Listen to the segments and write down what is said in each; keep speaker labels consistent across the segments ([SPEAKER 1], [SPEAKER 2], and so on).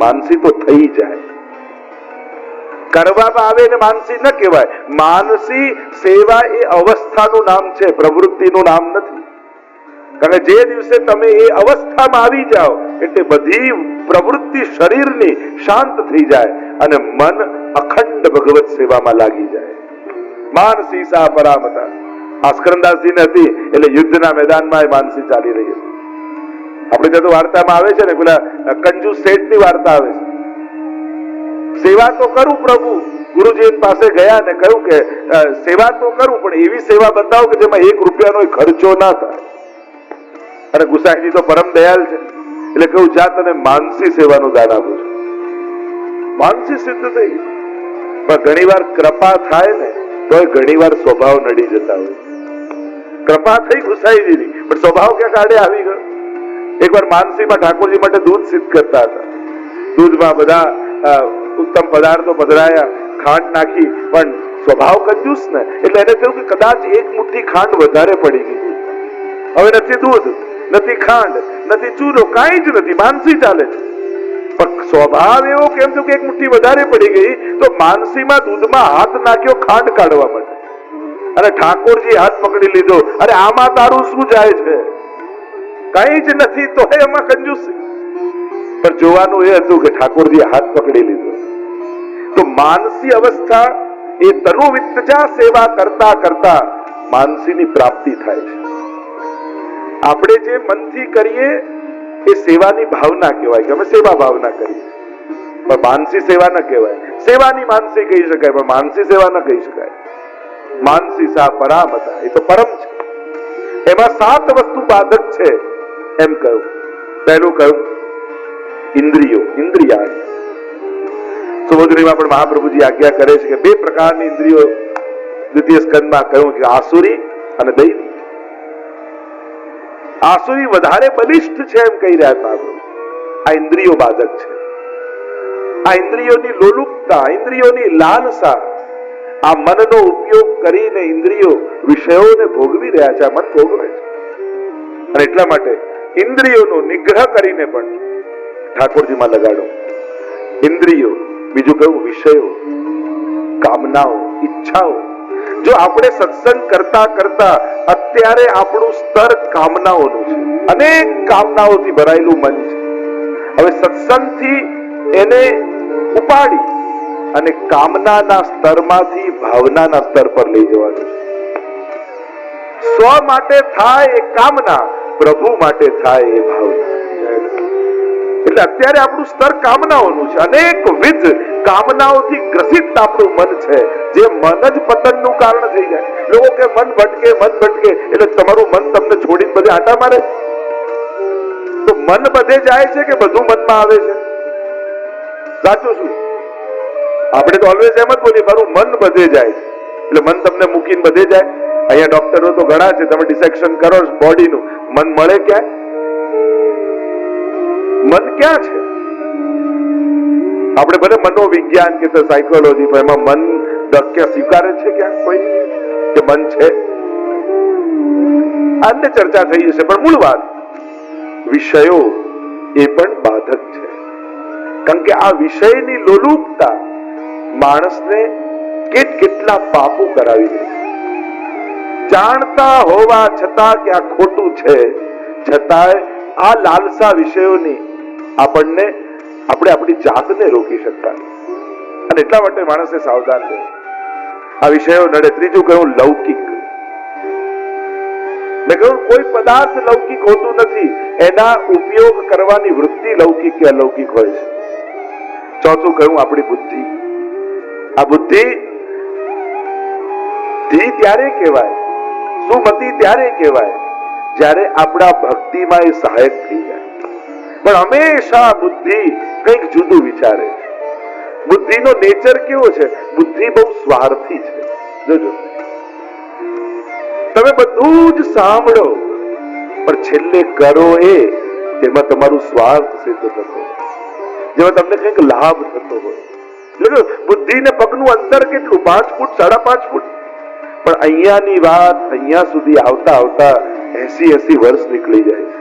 [SPEAKER 1] માનસી તો થઈ જાય. કરવામાં આવે ને માનસી ન કહેવાય. માનસી સેવા એ અવસ્થાનું નામ છે, પ્રવૃત્તિનું નામ નથી. કારણ કે જે દિવસે તમે એ અવસ્થામાં આવી જાઓ એટલે બધી પ્રવૃત્તિ શરીરની શાંત થઈ જાય અને મન અખંડ ભગવત સેવામાં લાગી જાય. માનસી સા પરામતા આસ્કરણદાસજી ને હતી એટલે યુદ્ધના મેદાનમાં માનસી ચાલી રહી હતી. આપણે ત્યાં તો વાર્તામાં આવે છે ને, પેલા કંજુ શેઠની વાર્તા આવે છે. સેવા તો કરું પ્રભુ, ગુરુજી પાસે ગયા ને કહ્યું કે સેવા તો કરું પણ એવી સેવા બતાવો કે જેમાં 1 રૂપિયાનો ખર્ચો ના થાય. અને ગુસાઈજી તો પરમ દયાલ છે એટલે કહું જા તને માનસી સેવાનું દાન આપું છું. માનસી સિદ્ધ થઈ. પણ ઘણી વાર કૃપા થાય ને તો ઘણી વાર સ્વભાવ નડી જતા હોય. કૃપા થઈ ગુસાઈજીની પણ સ્વભાવ ક્યાં કાઢે આવી ગયો. એકવાર માનસીમાં ઠાકોરજી માટે દૂધ સિદ્ધ કરતા હતા. દૂધમાં બધા ઉત્તમ પદાર્થો પધરાયા, ખાંડ નાખી, પણ સ્વભાવ કંજૂસ ને એટલે એને થયું કે કદાચ 1 મુઠ્ઠી ખાંડ વધારે પડી ગઈ. હવે નથી દૂધ, નથી ખાંડ, નથી ચૂરો, કાંઈ જ નથી, માનસી ચાલે છે. પણ સ્વભાવ એવો કેમ થયો કે 1 મુઠ્ઠી વધારે પડી ગઈ તો માનસીમાં દૂધમાં હાથ નાખ્યો ખાંડ કાઢવા માટે અને ઠાકોરજી હાથ પકડી લીધો. અરે આમાં તારું શું જાય છે? કઈ જ નથી તો એમાં કંજૂસી. પણ જોવાનું એ હતું કે ઠાકોરજી હાથ પકડી લીધો. તો માનસી અવસ્થા એ તનુ વિત્તજા સેવા કરતા કરતા માનસીની પ્રાપ્તિ થાય છે. આપણે જે મનથી કરીએ એ સેવાની ભાવના કહેવાય કે અમે સેવા ભાવના કરીએ, પણ માનસી સેવા ન કહેવાય. સેવાની માનસી કહી શકાય પણ માનસી સેવા ન કહી શકાય. માનસી સા પરામતા એ તો પરમ છે. એમાં 7 વસ્તુ બાધક છે એમ કહ્યું. પહેલું કહ્યું ઇન્દ્રિયો, ઇન્દ્રિયા. સુબોધનીમાં પણ મહાપ્રભુજી આજ્ઞા કરે છે કે 2 પ્રકારની ઇન્દ્રિયો દ્વિતીય સ્કંદમાં કહ્યું કે આસુરી અને દૈવી. આસુરી વધારે બલિષ્ઠ છે એમ કહી રહ્યા મહાપ્રભુ. આ ઇન્દ્રિયો બાધક છે. આ ઇન્દ્રિયોની લોલુપતા, ઇન્દ્રિયોની લાલસા, આ મનનો ઉપયોગ કરીને ઇન્દ્રિયો વિષયોને ભોગવી રહ્યા છે. આ મન ભોગવે છે અને એટલા માટે ઇન્દ્રિયોનો નિગ્રહ કરીને પણ ઠાકોરજીમાં લગાડો. ઇન્દ્રિયો, બીજું કહ્યું વિષયો, કામનાઓ, ઈચ્છાઓ. જો આપણે સત્સંગ કરતા કરતા અત્યારે આપણું સ્તર કામનાઓનું છે, અનેક કામનાઓથી ભરાયેલું મન છે. હવે સત્સંગથી એને ઉપાડી અને કામનાના સ્તરમાંથી ભાવનાના સ્તર પર લઈ જવાનું છે. સ્વ માટે થાય એ કામના, પ્રભુ માટે થાય એ ભાવના. એટલે અત્યારે આપણું સ્તર કામનાઓનું છે. અનેક વિધ કામનાઓથી ગ્રસિત આપણું મન છે, જે મન જ પતનનું કારણ થઈ જાય. લોકો કે મન ભટકે એટલે તમારું મન તમને છોડીને બધે આંટા મારે. તો મન બધે જાય છે કે બધું મનમાં આવે છે? સાચું શું? આપણે તો ઓલવેઝ એમ જ બોલીએ મારું મન બધે જાય છે એટલે મન તમને મૂકીને બધે જાય. અહીંયા ડોક્ટરો તો ઘણા છે, તમે ડિસેક્શન કરો બોડીનું, મન મળે ક્યાં? મન ક્યાં છે? આપણે ભલે મનોવિજ્ઞાન કે સાયકોલોજી, પણ એમાં મન ક્યાં સ્વીકારે છે ક્યાં કોઈ કે મન છે? આને ચર્ચા થઈ જશે. પણ મૂળ વાત વિષયો એ પણ બાધક છે. કારણ કે આ વિષયની લોલુપતા માણસને કેટલા પાપો કરાવી દે છે. જાણતા હોવા છતાં કે આ ખોટું છે, છતાંય આ લાલસા વિષયોની આપણે આપણી જાતને રોકી શકતા અને એટલા માટે માણસને સાવધાન રહે. આ વિષયો નડે. ત્રીજું કહ્યું લૌકિક. મેં કહ્યું કોઈ પદાર્થ લૌકિક હોતું નથી, એના ઉપયોગ કરવાની વૃત્તિ લૌકિક કે અલૌકિક હોય છે. ચોથું કહ્યું આપણી બુદ્ધિ. આ બુદ્ધિ ત્યારે કહેવાય, સુમતિ ત્યારે કહેવાય જ્યારે આપણા ભક્તિમાં એ સહાયક થઈ જાય. પણ હંમેશા બુદ્ધિ કંઈક જુદું વિચારે છે. બુદ્ધિનો નેચર કેવો છે? બુદ્ધિ બહુ સ્વાર્થી છે. જોજો, તમે બધું જ સાંભળો પણ છેલ્લે કરો એ જેમાં તમારું સ્વાર્થ સિદ્ધ થતો હોય, જેમાં તમને કંઈક લાભ થતો હોય. એટલે બુદ્ધિને પગનું અંતર કેટલું? 5 ફૂટ, 5.5 ફૂટ. પણ અહીંયાની વાત અહીંયા સુધી આવતા આવતા 80 વર્ષ નીકળી જાય છે.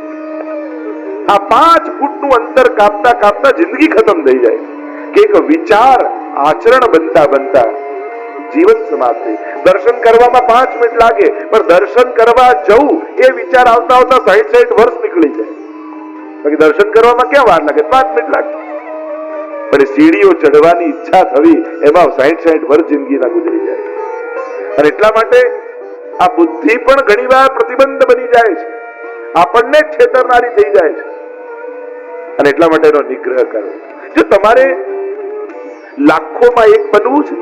[SPEAKER 1] આ 5 ફૂટનું અંતર કાપતા કાપતા જિંદગી ખતમ થઈ જાય કે એક વિચાર આચરણ બનતા બનતા જીવન સમાપ્ત થઈ. દર્શન કરવામાં 5 મિનિટ લાગે, પણ દર્શન કરવા જવું એ વિચાર આવતા આવતા 60 વર્ષ નીકળી જાય. બાકી દર્શન કરવામાં ક્યાં વાર લાગે? 5 મિનિટ લાગે. પણ સીડીઓ ચડવાની ઈચ્છા થવી એમાં 60 વર્ષ જિંદગીના ગુજરી જાય. અને એટલા માટે આ બુદ્ધિ પણ ઘણીવાર પ્રતિબંધ બની જાય છે, આપણને છેતરનારી થઈ જાય છે. અને એટલા માટે એનો નિગ્રહ કરો. જો તમારે લાખોમાં એક બનવું છે,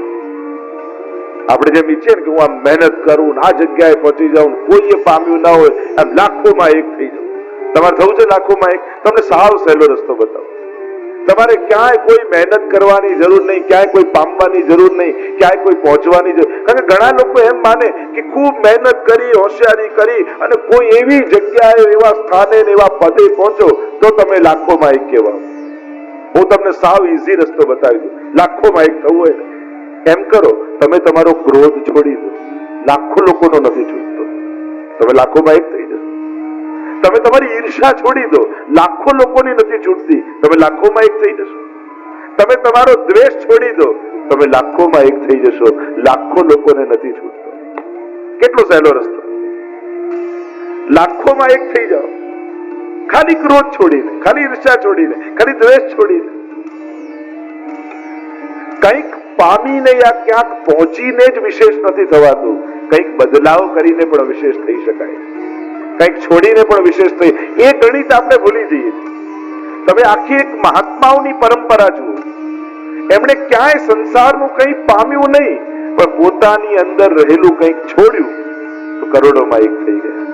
[SPEAKER 1] આપણે જેમ ઈચ્છીએ ને કે હું આમ મહેનત કરું, આ જગ્યાએ પહોંચી જાઉં, કોઈએ પામ્યું ના હોય, આમ લાખોમાં એક થઈ જાઉં. તમારે થવું છે લાખોમાં એક? તમને સાવ સહેલો રસ્તો બતાવો. તમારે ક્યાંય કોઈ મહેનત કરવાની જરૂર નહીં, ક્યાંય કોઈ પામવાની જરૂર નહીં, ક્યાંય કોઈ પહોંચવાની જરૂર. કારણ કે ઘણા લોકો એમ માને કે ખૂબ મહેનત કરી, હોશિયારી કરી અને કોઈ એવી જગ્યાએ, એવા સ્થાને, એવા પદે પહોંચો તો તમે લાખોમાં એક કહેવાઓ. હું તમને સાવ ઈઝી રસ્તો બતાવી દઉં. લાખોમાં એક થવું હોય એમ કરો, તમે તમારો ક્રોધ છોડી દો. લાખો લોકોનો નથી છૂટતો, તમે લાખોમાં એક થઈ જશો. તમે તમારી ઈર્ષા છોડી દો, લાખો લોકોની નથી છૂટતી, તમે લાખોમાં એક થઈ જશો. તમે તમારો દ્વેષ છોડી દો, તમે લાખોમાં એક થઈ જશો, લાખો લોકોને નથી છૂટતો. કેટલો સહેલો રસ્તો! લાખોમાં એક થઈ જાઓ, ખાલી ક્રોધ છોડીને, ખાલી ઈર્ષા છોડીને, ખાલી દ્વેષ છોડીને. કંઈક પામીને યા ક્યાંક પહોંચીને જ વિશેષ નથી થવાતું, કંઈક બદલાવ કરીને પણ વિશેષ થઈ શકાય, કંઈક છોડીને પણ વિશેષ થઈ. એ ગણિત આપણે ભૂલી જઈએ. તમે આખી એક મહાત્માઓની પરંપરા જુઓ, એમણે ક્યાંય સંસારનું કંઈ પામ્યું નહીં, પણ પોતાની અંદર રહેલું કંઈક છોડ્યું તો કરોડોમાં એક થઈ ગયા.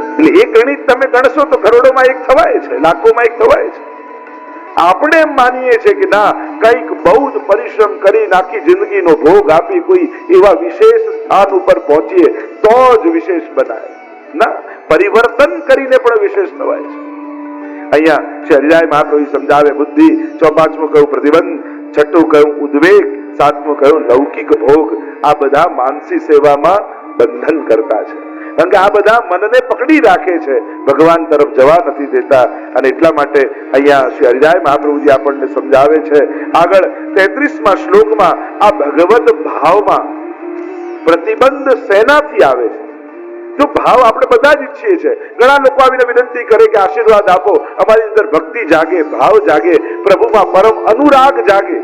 [SPEAKER 1] એટલે એ ગણિત તમે ગણશો તો કરોડોમાં એક થવાય છે, લાખોમાં એક થવાય છે. આપણે એમ માનીએ છીએ કે ના, કંઈક બહુ જ પરિશ્રમ કરી આખી જિંદગીનો ભોગ આપી કોઈ એવા વિશેષ સ્થાન ઉપર પહોંચીએ તો જ વિશેષ બનાય. ના, પરિવર્તન કરીને પણ વિશેષ થવાય છે. અહીંયા શ્રી હરિરાય મહાપ્રભુ સમજાવે, બુદ્ધિ 5મું કહ્યું પ્રતિબંધ, 6મું કહ્યું ઉદ્વેગ, 7મું કહ્યું લૌકિક ભોગ. આ બધા માનસી સેવામાં બંધન કરતા છે, કારણ કે આ બધા મનને પકડી રાખે છે, ભગવાન તરફ જવા નથી દેતા. અને એટલા માટે અહીંયા શ્રી હરિરાય મહાપ્રભુજી આપણને સમજાવે છે આગળ 33મા શ્લોકમાં, આ ભગવત ભાવમાં પ્રતિબંધ શેનાથી આવે છે? જો ભાવ આપણે બધા જ ઈચ્છીએ છીએ. ઘણા લોકો આવીને વિનંતી કરે કે આશીર્વાદ આપો, અમારી અંદર ભક્તિ જાગે, ભાવ જાગે, પ્રભુમાં પરમ અનુરાગ જાગે.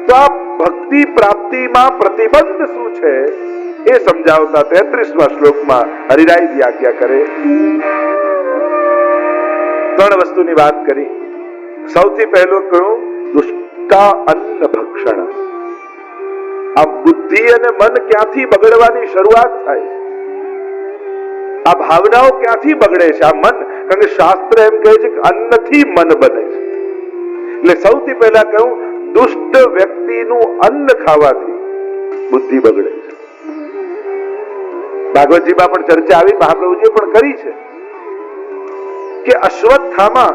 [SPEAKER 1] તો આ ભક્તિ પ્રાપ્તિમાં પ્રતિબંધ શું છે એ સમજાવતા 33મા શ્લોકમાં હરિરાયજી આજ્ઞા કરે. 3 વસ્તુની વાત કરી. સૌથી પહેલું કહ્યું દુષ્ટા અન્ન ભક્ષણ. આ બુદ્ધિ અને મન ક્યાંથી બગડવાની શરૂઆત થાય? આ ભાવનાઓ ક્યાંથી બગડે છે? આ મન, કારણ કે શાસ્ત્ર એમ કહે છે કે અન્નથી મન બને છે. એટલે સૌથી પહેલા કહ્યું દુષ્ટ વ્યક્તિનું અન્ન ખાવાથી બુદ્ધિ બગડે છે. ભાગવતજીમાં પણ ચર્ચા આવી, મહાપ્રભુજીએ પણ કરી છે કે અશ્વત્થામા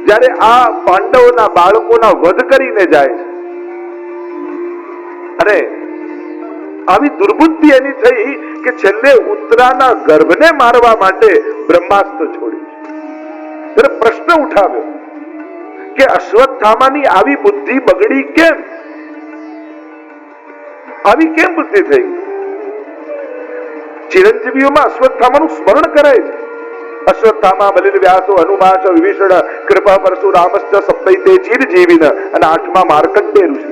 [SPEAKER 1] જ્યારે આ પાંડવોના બાળકોના વધ કરીને જાય છે અને આવી દુર્બુદ્ધિ એની થઈ કે છેલ્લે ઉત્તરાના ગર્ભને મારવા માટે બ્રહ્માસ્ત્ર છોડ્યું છે. ત્યારે પ્રશ્ન ઉઠાવ્યો કે અશ્વત્થામાની આવી બુદ્ધિ બગડી કેમ? આવી કેમ બુદ્ધિ થઈ? ચિરંજીવીઓમાં અશ્વત્થામાનું સ્મરણ કરાય છે. અશ્વત્થામા બલિર વ્યાસો હનુમાન વિભીષણ કૃપા પરશુરામશ્ચ સપ્તૈતે ચિરજીવિન. અને 8મા માર્કંડેય ઋષિ.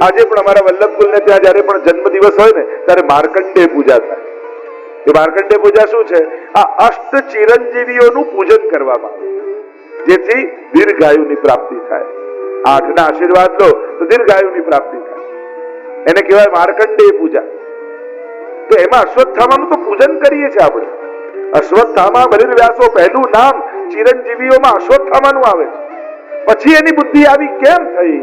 [SPEAKER 1] આજે પણ અમારા વલ્લભકુલને ત્યાં જયારે પણ જન્મદિવસ હોય ને ત્યારે માર્કંડેય પૂજા થાય. એ માર્કંડેય પૂજા શું છે? આ અષ્ટ ચિરંજીવીઓનું પૂજન કરવામાં આવે જેથી દીર્ઘાયુની પ્રાપ્તિ થાય. 8ના આશીર્વાદ લો તો દીર્ઘાયુની પ્રાપ્તિ થાય. એને કહેવાય માર્કંડેય પૂજા. તો એમાં અશ્વત્થામાનું તો પૂજન કરીએ છીએ આપણે. અશ્વત્થામા બલિર વ્યાસો પહેલું નામ ચિરંજીવીઓમાં અશ્વત્થામાનું આવે છે. પછી એની બુદ્ધિ આવી કેમ થઈ?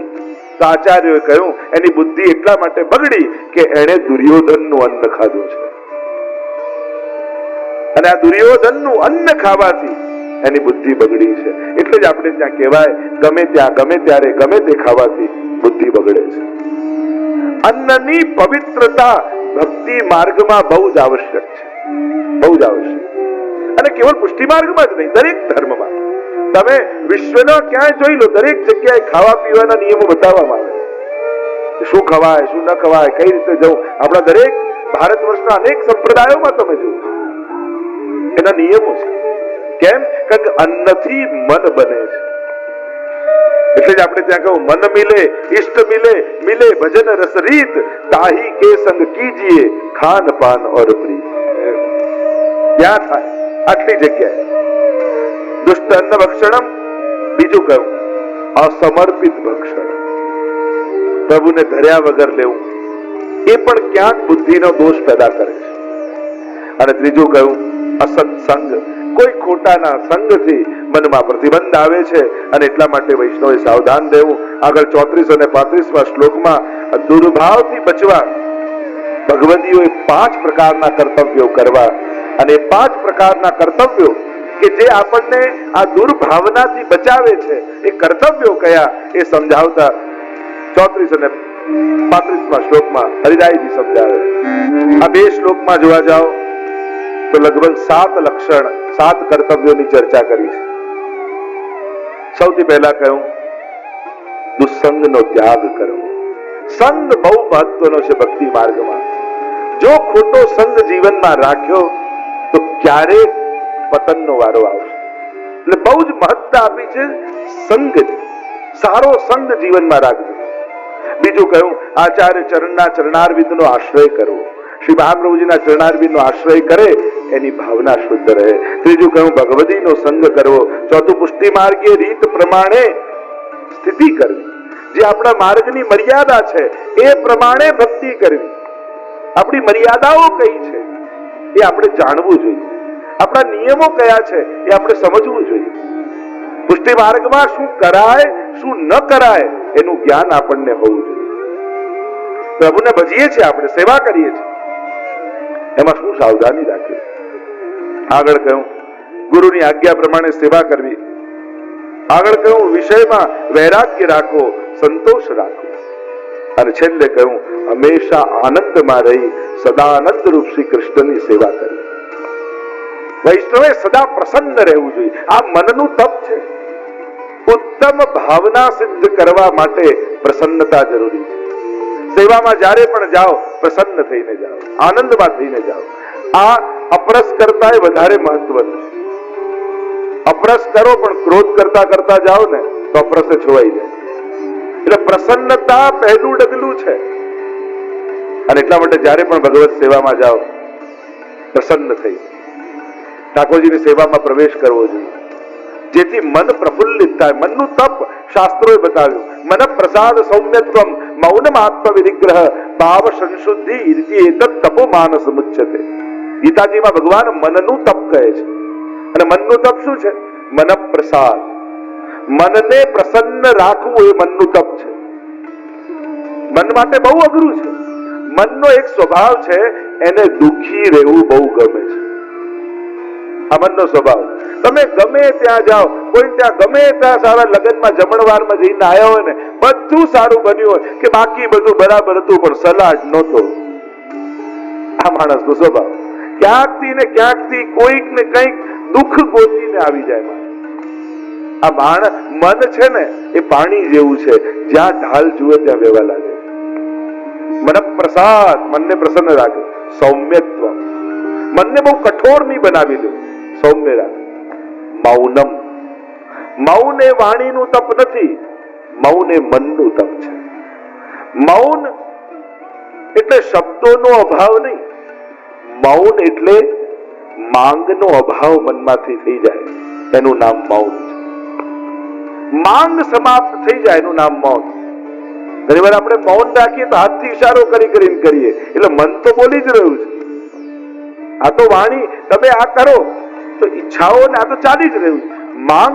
[SPEAKER 1] તો આચાર્યોએ કહ્યું એની બુદ્ધિ એટલા માટે બગડી કે એણે દુર્યોધનનું અન્ન ખાધું છે. અને આ દુર્યોધનનું અન્ન ખાવાથી એની બુદ્ધિ બગડી છે. એટલે જ આપણે ત્યાં કહેવાય ગમે ત્યાં ગમે ત્યારે ગમે તે ખાવાથી બુદ્ધિ બગડે છે. અન્નની પવિત્રતા ભક્તિ માર્ગમાં બહુ જ આવશ્યક છે, બહુ જ આવશ્યક. અને કેવળ પુષ્ટિ માર્ગમાં જ નહીં, દરેક ધર્મમાં તમે વિશ્વના ક્યાંય જોઈ લો, દરેક જગ્યાએ ખાવા પીવાના નિયમો બતાવવામાં આવે, શું ખવાય શું ન ખવાય, કઈ રીતે જવું. આપણા દરેક ભારત વર્ષના અનેક સંપ્રદાયોમાં તમે જુઓ એના નિયમો છે. કેમ? કારણ કે અન્નથી મન બને છે. એટલે જ આપણે ત્યાં કહું, મન મિલે ઇષ્ટ મિલે, મિલે ભજન રસ રીત, તાહી કે સંગ કીજીએ ખાન પાન ઓર પ્રીત. ત્યાં થાય આટલી જગ્યાએ. દુષ્ટ અન્ન ભક્ષણમ, બીજું કહ્યું અસમર્પિત ભક્ષણ, પ્રભુને ધર્યા વગર લેવું, એ પણ ક્યાંક બુદ્ધિનો દોષ પેદા કરે છે. અને ત્રીજું કહ્યું અસત્સંગ, કોઈ ખોટાના સંગથી મનમાં પ્રતિબંધ આવે છે, અને એટલા માટે વૈષ્ણવે સાવધાન રહેવું. આગળ 34 અને 35 શ્લોકમાં દુર્ભાવથી બચવા ભગવદીઓએ 5 પ્રકારના કર્તવ્યો કરવા, અને 5 પ્રકારના કર્તવ્યો કે જે આપણને આ દુર્ભાવનાથી બચાવે છે, એ કર્તવ્યો કયા એ સમજાવતા 34 અને 35 શ્લોકમાં હરિરાયજી સમજાવે. આ 2 શ્લોકમાં જોવા જાઓ તો લગભગ 7 લક્ષણ, 7 કર્તવ્યોની ચર્ચા કરી છે. સૌથી પહેલા કહ્યું દુસ્સંગનો ત્યાગ કરવો. સંગ બહુ મહત્વનો છે ભક્તિ માર્ગમાં. જો ખોટો સંગ જીવનમાં રાખ્યો તો ક્યારેક પતનનો વારો આવશે. એટલે બહુ જ મહત્તા આપી છે સંગ, સારો સંગ જીવનમાં રાખજો. બીજું કહ્યું આચાર્ય ચરણના ચરણારવિંદનો આશ્રય કરવો. શ્રી મહાપ્રભુજીના ચરણારવિંદનો આશ્રય કરે એની ભાવના શુદ્ધ રહે. ત્રીજું કહ્યું ભગવદીનો સંગ કરવો. ચોથું પુષ્ટિ માર્ગીય રીત પ્રમાણે સ્થિતિ કરવી. જે આપણા માર્ગની મર્યાદા છે એ પ્રમાણે ભક્તિ કરવી. આપણી મર્યાદાઓ કઈ છે એ આપણે જાણવું જોઈએ. આપણા નિયમો કયા છે એ આપણે સમજવું જોઈએ. પુષ્ટિ માર્ગમાં શું કરાય શું ન કરાય એનું જ્ઞાન આપણને હોવું જોઈએ. પ્રભુને ભજીએ છીએ, આપણે સેવા કરીએ છીએ, એમાં શું સાવધાની રાખવી. આગળ કહ્યું ગુરુની આજ્ઞા પ્રમાણે સેવા કરવી. આગળ કહ્યું વિષયમાં વૈરાગ્ય રાખો, સંતોષ રાખો. અને છેલ્લે કહ્યું હંમેશા આનંદમાં રહી સદાનંદ રૂપ શ્રી કૃષ્ણની સેવા કરવી. વૈષ્ણવે સદા પ્રસન્ન રહેવું જોઈએ. આ મનનું તપ છે. ઉત્તમ ભાવના સિદ્ધ કરવા માટે પ્રસન્નતા જરૂરી છે. સેવામાં જ્યારે પણ જાઓ પ્રસન્ન થઈને જાઓ, આનંદમાં થઈને જાઓ. આ અપરસ કરતા વધારે મહત્વનું છે. અપરસ કરો પણ ક્રોધ કરતા કરતા જાઓ ને તો અપરસ છોવાઈ જાય. એટલે પ્રસન્નતા પહેલું ડગલું છે. અને એટલા માટે જ્યારે પણ ભગવત સેવામાં જાઓ પ્રસન્ન થઈ ઠાકોરજીની સેવામાં પ્રવેશ કરવો જોઈએ, જેથી મન પ્રફુલ્લિત થાય. મનનું તપ શાસ્ત્રોએ બતાવ્યું. મન પ્રસાદ સૌમ્યત્વમ મૌનમ આત્મ વિનિગ્રહ ભાવ સંશુદ્ધિ એતત તપો માનસ મુચ્યતે. ગીતાજીમાં ભગવાન મનનું તપ કહે છે. અને મનનું તપ શું છે? મન પ્રસાદ. મનને પ્રસન્ન રાખવું એ મનનું તપ છે. મન માટે બહુ અઘરું છે. મનનો એક સ્વભાવ છે, એને દુખી રહેવું બહુ ગમે છે. આ મનનો સ્વભાવ. તમે ગમે ત્યાં જાઓ, કોઈ ત્યાં ગમે ત્યાં સારા લગ્નમાં જમણવારમાં જઈને આવ્યા હોય ને, બધું સારું બન્યું હોય કે બાકી બધું બરાબર હતું પણ સલાડ નહોતો. આ માણસનો સ્વભાવ. ક્યાંકથી ને ક્યાંકથી કોઈક ને કંઈક દુઃખ ગોતીને આવી જાય. આ મન છે ને એ પાણી જેવું છે, જ્યાં ઢાલ જુએ ત્યાં વહેવા લાગે. મન પ્રસાદ, મનને પ્રસન્ન રાખે. સૌમ્યત્વ, મનને બહુ કઠોર નહીં બનાવી દો, સૌમ્ય રાખે. મૌનમ, મૌન એ વાણીનું તપ નથી, મૌન એ મનનું તપ છે. મૌન એટલે શબ્દોનો અભાવ નહીં, મૌન એટલે માંગનો અભાવ મનમાંથી થઈ જાય, એનું નામ મૌન છે. માંગ સમાપ્ત થઈ જાય એનું નામ મૌન. ઘણી વાર આપણે મૌન રાખીએ તો હાથથી ઇશારો કરીને કરીએ, એટલે મન તો બોલી જ રહ્યું છે. આ તો વાણી તમે આ કરો તો ઈચ્છાઓ ને આ તો ચાલી જ રહ્યું છે. માંગ